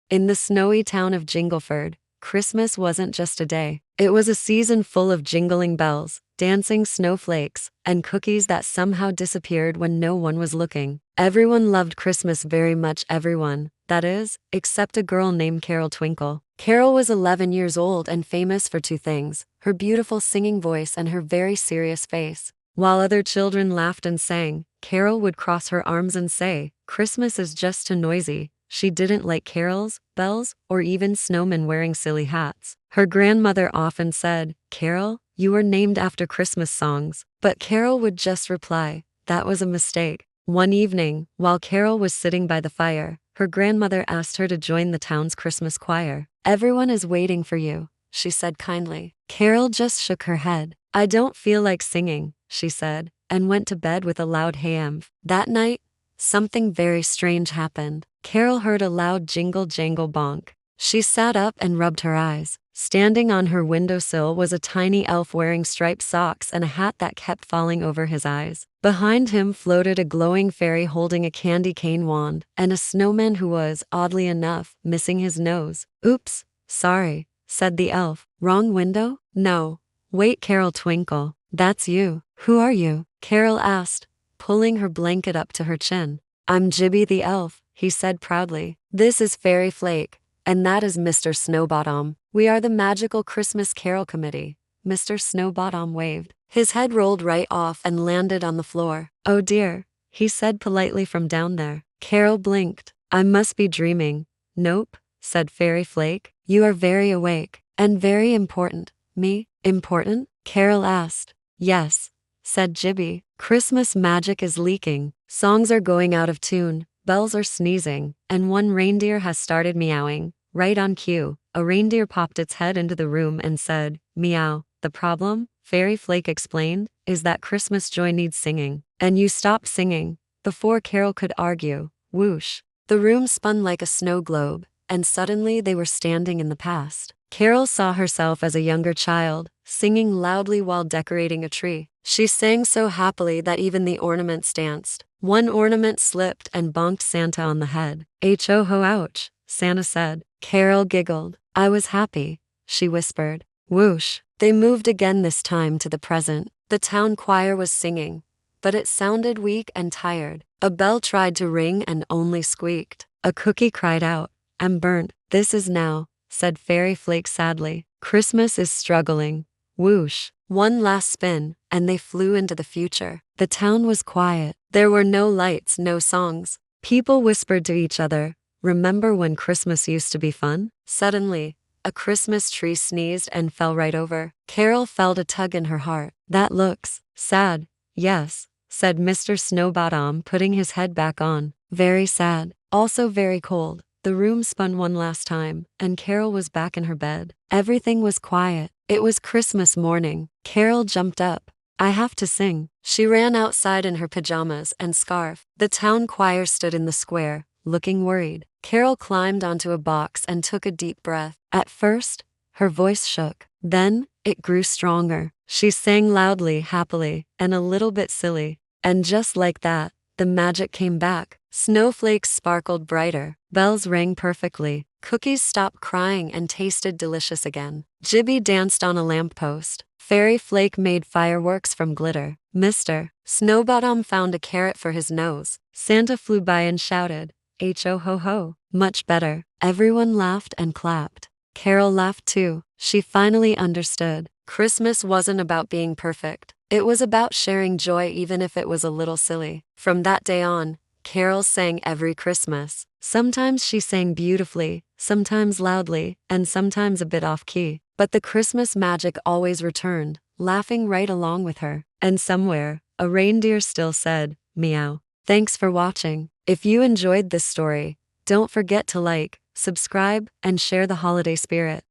In the snowy town of Jingleford, Christmas wasn't just a day. It was a season full of jingling bells, dancing snowflakes, and cookies that somehow disappeared when no one was looking. Everyone loved Christmas very much, everyone, that is, except a girl named Carol Twinkle. Carol was 11 years old and famous for two things: her beautiful singing voice and her very serious face. While other children laughed and sang, Carol would cross her arms and say, "Christmas is just too noisy." She didn't like carols, bells, or even snowmen wearing silly hats. Her grandmother often said, "Carol, you were named after Christmas songs." But Carol would just reply, "That was a mistake." One evening, while Carol was sitting by the fire, her grandmother asked her to join the town's Christmas choir. "Everyone is waiting for you," she said kindly. Carol just shook her head. "I don't feel like singing," she said, and went to bed with a loud ham. That night, something very strange happened. Carol heard a loud jingle jangle bonk. She sat up and rubbed her eyes. Standing on her windowsill was a tiny elf wearing striped socks and a hat that kept falling over his eyes. Behind him floated a glowing fairy holding a candy cane wand, and a snowman who was, oddly enough, missing his nose. "Oops, sorry," said the elf. "Wrong window?" "No. Wait, Carol Twinkle. That's you." "Who are you?" Carol asked, pulling her blanket up to her chin. "I'm Jibby the elf," he said proudly. "This is Fairy Flake, and that is Mr. Snowbottom. We are the Magical Christmas Carol Committee." Mr. Snowbottom waved. His head rolled right off and landed on the floor. "Oh dear," he said politely from down there. Carol blinked. "I must be dreaming." "Nope," said Fairy Flake. "You are very awake, and very important." "Me? Important?" Carol asked. "Yes," said Jibby. "Christmas magic is leaking. Songs are going out of tune, bells are sneezing, and one reindeer has started meowing." Right on cue, a reindeer popped its head into the room and said, "Meow." "The problem," Fairy Flake explained, "is that Christmas joy needs singing. And you stopped singing." Before Carol could argue, whoosh, the room spun like a snow globe, and suddenly they were standing in the past. Carol saw herself as a younger child, singing loudly while decorating a tree. She sang so happily that even the ornaments danced. One ornament slipped and bonked Santa on the head. "Ho ouch," Santa said. Carol giggled. "I was happy," she whispered. Whoosh. They moved again, this time to the present. The town choir was singing, but it sounded weak and tired. A bell tried to ring and only squeaked. A cookie cried out, "I'm burnt." "This is now," said Fairy Flake sadly. "Christmas is struggling." Whoosh. One last spin, and they flew into the future. The town was quiet. There were no lights, no songs. People whispered to each other, "Remember when Christmas used to be fun?" Suddenly, a Christmas tree sneezed and fell right over. Carol felt a tug in her heart. "That looks sad." "Yes," said Mr. Snowbottom, putting his head back on. "Very sad. Also very cold." The room spun one last time, and Carol was back in her bed. Everything was quiet. It was Christmas morning. Carol jumped up. "I have to sing." She ran outside in her pajamas and scarf. The town choir stood in the square, looking worried. Carol climbed onto a box and took a deep breath. At first, her voice shook. Then, it grew stronger. She sang loudly, happily, and a little bit silly. And just like that, the magic came back. Snowflakes sparkled brighter. Bells rang perfectly. Cookies stopped crying and tasted delicious again. Jibby danced on a lamppost. Fairy Flake made fireworks from glitter. Mr. Snowbottom found a carrot for his nose. Santa flew by and shouted, "Ho ho ho." Much better. Everyone laughed and clapped. Carol laughed too. She finally understood. Christmas wasn't about being perfect. It was about sharing joy even if it was a little silly. From that day on, Carol sang every Christmas. Sometimes she sang beautifully, sometimes loudly, and sometimes a bit off-key. But the Christmas magic always returned, laughing right along with her. And somewhere, a reindeer still said, "Meow." Thanks for watching. If you enjoyed this story, don't forget to like, subscribe, and share the holiday spirit.